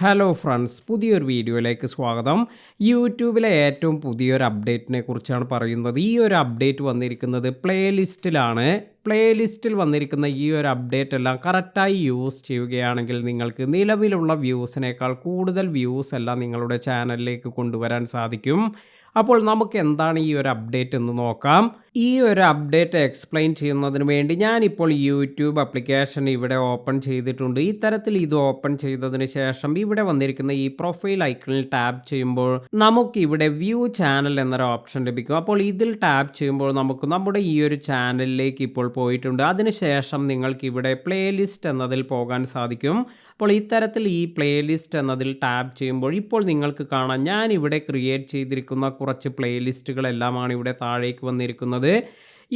Hello friends, പുതിയൊരു വീഡിയോയിലേക്ക് സ്വാഗതം. യൂട്യൂബിലെ ഏറ്റവും പുതിയൊരു അപ്ഡേറ്റിനെ കുറിച്ചാണ് പറയുന്നത്. ഈ ഒരു അപ്ഡേറ്റ് വന്നിരിക്കുന്നത് പ്ലേലിസ്റ്റിലാണ്. പ്ലേലിസ്റ്റിൽ വന്നിരിക്കുന്ന ഈ ഒരു അപ്ഡേറ്റ് എല്ലാം കറക്റ്റായി യൂസ് ചെയ്യുകയാണെങ്കിൽ നിങ്ങൾക്ക് നിലവിലുള്ള വ്യൂസിനേക്കാൾ കൂടുതൽ വ്യൂസ് എല്ലാം നിങ്ങളുടെ ചാനലിലേക്ക് കൊണ്ടുവരാൻ സാധിക്കും. അപ്പോൾ നമുക്ക് എന്താണ് ഈ ഒരു അപ്ഡേറ്റ് എന്ന് നോക്കാം. ഈ ഒരു അപ്ഡേറ്റ് എക്സ്പ്ലെയിൻ ചെയ്യുന്നതിന് വേണ്ടി ഞാനിപ്പോൾ യൂട്യൂബ് ആപ്ലിക്കേഷൻ ഇവിടെ ഓപ്പൺ ചെയ്തിട്ടുണ്ട്. ഇത്തരത്തിൽ ഇത് ഓപ്പൺ ചെയ്തതിന് ശേഷം ഇവിടെ വന്നിരിക്കുന്ന ഈ പ്രൊഫൈൽ ഐക്കണിൽ ടാപ്പ് ചെയ്യുമ്പോൾ നമുക്ക് ഇവിടെ വ്യൂ ചാനൽ എന്നൊരു ഓപ്ഷൻ ലഭിക്കും. അപ്പോൾ ഇതിൽ ടാപ്പ് ചെയ്യുമ്പോൾ നമുക്ക് നമ്മുടെ ഈ ഒരു ചാനലിലേക്ക് ഇപ്പോൾ പോയിട്ടുണ്ട്. അതിനുശേഷം നിങ്ങൾക്ക് ഇവിടെ പ്ലേലിസ്റ്റ് എന്നതിൽ പോകാൻ സാധിക്കും. അപ്പോൾ ഇത്തരത്തിൽ ഈ പ്ലേലിസ്റ്റ് എന്നതിൽ ടാപ്പ് ചെയ്യുമ്പോൾ ഇപ്പോൾ നിങ്ങൾക്ക് കാണാം, ഞാൻ ഇവിടെ ക്രിയേറ്റ് ചെയ്തിരിക്കുന്ന കുറച്ച് പ്ലേലിസ്റ്റുകളെല്ലാമാണ് ഇവിടെ താഴേക്ക് വന്നിരിക്കുന്നത്.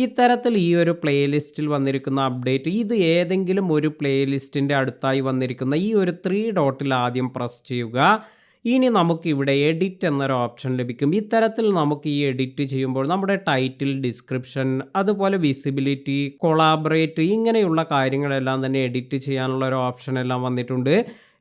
ഇത്തരത്തിൽ ഈ ഒരു പ്ലേലിസ്റ്റിൽ വന്നിരിക്കുന്ന അപ്ഡേറ്റ്, ഇത് ഏതെങ്കിലും ഒരു പ്ലേലിസ്റ്റിൻ്റെ അടുത്തായി വന്നിരിക്കുന്ന ഈ ഒരു 3 ഡോട്ടിൽ ആദ്യം പ്രസ് ചെയ്യുക. ഇനി നമുക്കിവിടെ എഡിറ്റ് എന്നൊരു ഓപ്ഷൻ ലഭിക്കും. ഇത്തരത്തിൽ നമുക്ക് ഈ എഡിറ്റ് ചെയ്യുമ്പോൾ നമ്മുടെ ടൈറ്റിൽ, ഡിസ്ക്രിപ്ഷൻ, അതുപോലെ വിസിബിലിറ്റി, കൊളാബറേറ്റ് ഇങ്ങനെയുള്ള കാര്യങ്ങളെല്ലാം തന്നെ എഡിറ്റ് ചെയ്യാനുള്ള ഒരു ഓപ്ഷൻ എല്ലാം വന്നിട്ടുണ്ട്.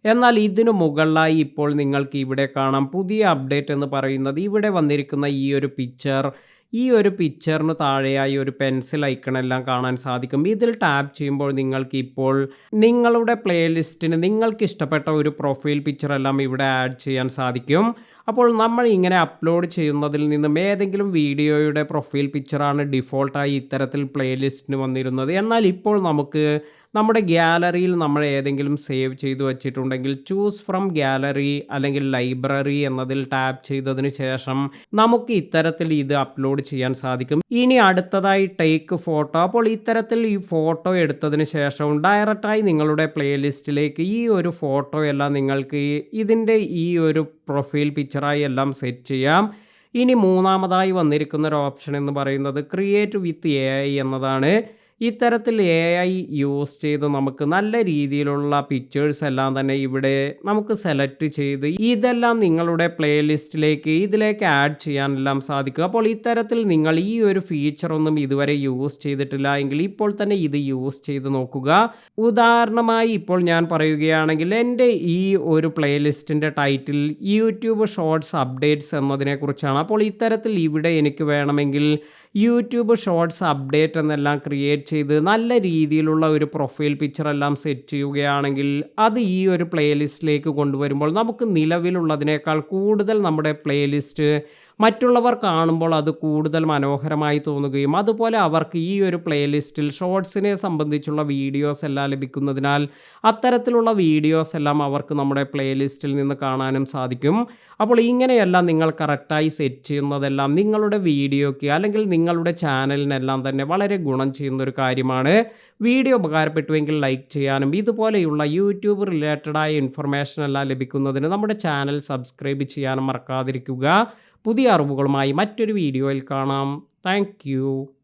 എന്നാൽ ഇതിനു മുകളിലായി ഇപ്പോൾ നിങ്ങൾക്ക് ഇവിടെ കാണാം പുതിയ അപ്ഡേറ്റ് എന്ന് പറയുന്നത് ഇവിടെ വന്നിരിക്കുന്ന ഈ ഒരു പിക്ചറിന് താഴെയായി ഒരു പെൻസിൽ ഐക്കൺ എല്ലാം കാണാൻ സാധിക്കും. ഇതിൽ ടാപ്പ് ചെയ്യുമ്പോൾ നിങ്ങൾക്ക് ഇപ്പോൾ നിങ്ങളുടെ പ്ലേലിസ്റ്റിന് നിങ്ങൾക്ക് ഇഷ്ടപ്പെട്ട ഒരു പ്രൊഫൈൽ പിക്ചർ എല്ലാം ഇവിടെ ആഡ് ചെയ്യാൻ സാധിക്കും. അപ്പോൾ നമ്മൾ ഇങ്ങനെ അപ്ലോഡ് ചെയ്യുന്നതിൽ നിന്നും ഏതെങ്കിലും വീഡിയോയുടെ പ്രൊഫൈൽ പിക്ചറാണ് ഡിഫോൾട്ടായി ഇത്തരത്തിൽ പ്ലേലിസ്റ്റിന് വന്നിരുന്നത്. എന്നാൽ ഇപ്പോൾ നമുക്ക് നമ്മുടെ ഗ്യാലറിയിൽ നമ്മൾ ഏതെങ്കിലും സേവ് ചെയ്തു വച്ചിട്ടുണ്ടെങ്കിൽ ചൂസ് ഫ്രം ഗ്യാലറി അല്ലെങ്കിൽ ലൈബ്രറി എന്നതിൽ ടാപ്പ് ചെയ്തതിന് ശേഷം നമുക്ക് ഇത്തരത്തിൽ ഇത് അപ്ലോഡ് ചെയ്യാൻ സാധിക്കും. ഇനി അടുത്തതായി ടേക്ക് ഫോട്ടോ. അപ്പോൾ ഇത്തരത്തിൽ ഈ ഫോട്ടോ എടുത്തതിന് ശേഷം ഡയറക്റ്റായി നിങ്ങളുടെ പ്ലേലിസ്റ്റിലേക്ക് ഈ ഒരു ഫോട്ടോ എല്ലാം നിങ്ങൾക്ക് ഇതിൻ്റെ ഈ ഒരു പ്രൊഫൈൽ പിക്ചറായി എല്ലാം സെറ്റ് ചെയ്യാം. ഇനി മൂന്നാമതായി വന്നിരിക്കുന്ന ഒരു ഓപ്ഷൻ എന്ന് പറയുന്നത് ക്രിയേറ്റ് വിത്ത് AI എന്നതാണ്. ഇത്തരത്തിൽ AI യൂസ് ചെയ്ത് നമുക്ക് നല്ല രീതിയിലുള്ള പിക്ചേഴ്സ് എല്ലാം തന്നെ ഇവിടെ നമുക്ക് സെലക്ട് ചെയ്ത് ഇതെല്ലാം നിങ്ങളുടെ പ്ലേലിസ്റ്റിലേക്ക് ഇതിലേക്ക് ആഡ് ചെയ്യാനെല്ലാം സാധിക്കും. അപ്പോൾ ഇത്തരത്തിൽ നിങ്ങൾ ഈ ഒരു ഫീച്ചർ ഒന്നും ഇതുവരെ യൂസ് ചെയ്തിട്ടില്ല എങ്കിൽ ഇപ്പോൾ തന്നെ ഇത് യൂസ് ചെയ്ത് നോക്കുക. ഉദാഹരണമായി ഇപ്പോൾ ഞാൻ പറയുകയാണെങ്കിൽ എൻ്റെ ഈ ഒരു പ്ലേലിസ്റ്റിൻ്റെ ടൈറ്റിൽ യൂട്യൂബ് ഷോർട്സ് അപ്ഡേറ്റ്സ് എന്നതിനെ കുറിച്ചാണ്. അപ്പോൾ ഇത്തരത്തിൽ ഇവിടെ എനിക്ക് വേണമെങ്കിൽ യൂട്യൂബ് ഷോർട്സ് അപ്ഡേറ്റ് എന്നെല്ലാം ക്രിയേറ്റ് ചെയ്ത് നല്ല രീതിയിലുള്ള ഒരു പ്രൊഫൈൽ പിക്ചർ എല്ലാം സെറ്റ് ചെയ്യുകയാണെങ്കിൽ അത് ഈ ഒരു പ്ലേലിസ്റ്റിലേക്ക് കൊണ്ടുവരുമ്പോൾ നമുക്ക് നിലവിലുള്ളതിനേക്കാൾ കൂടുതൽ നമ്മുടെ പ്ലേലിസ്റ്റ് മറ്റുള്ളവർ കാണുമ്പോൾ അത് കൂടുതൽ മനോഹരമായി തോന്നുകയും അതുപോലെ അവർക്ക് ഈ ഒരു പ്ലേലിസ്റ്റിൽ ഷോർട്സിനെ സംബന്ധിച്ചുള്ള വീഡിയോസ് എല്ലാം ലഭിക്കുന്നതിനാൽ അത്തരത്തിലുള്ള വീഡിയോസ് എല്ലാം അവർക്ക് നമ്മുടെ പ്ലേലിസ്റ്റിൽ നിന്ന് കാണാനും സാധിക്കും. അപ്പോൾ ഇങ്ങനെയെല്ലാം നിങ്ങൾ കറക്റ്റായി സെറ്റ് ചെയ്യുന്നതെല്ലാം നിങ്ങളുടെ വീഡിയോയ്ക്ക് അല്ലെങ്കിൽ നിങ്ങളുടെ ചാനലിനെല്ലാം തന്നെ വളരെ ഗുണം ചെയ്യുന്നൊരു കാര്യമാണ്. വീഡിയോ ഉപകാരപ്പെട്ടുവെങ്കിൽ ലൈക്ക് ചെയ്യാനും ഇതുപോലെയുള്ള യൂട്യൂബ് റിലേറ്റഡായ ഇൻഫർമേഷൻ എല്ലാം ലഭിക്കുന്നതിന് നമ്മുടെ ചാനൽ സബ്സ്ക്രൈബ് ചെയ്യാനും മറക്കാതിരിക്കുക. പുതിയ അറിവുകളുമായി മറ്റൊരു വീഡിയോയിൽ കാണാം. താങ്ക്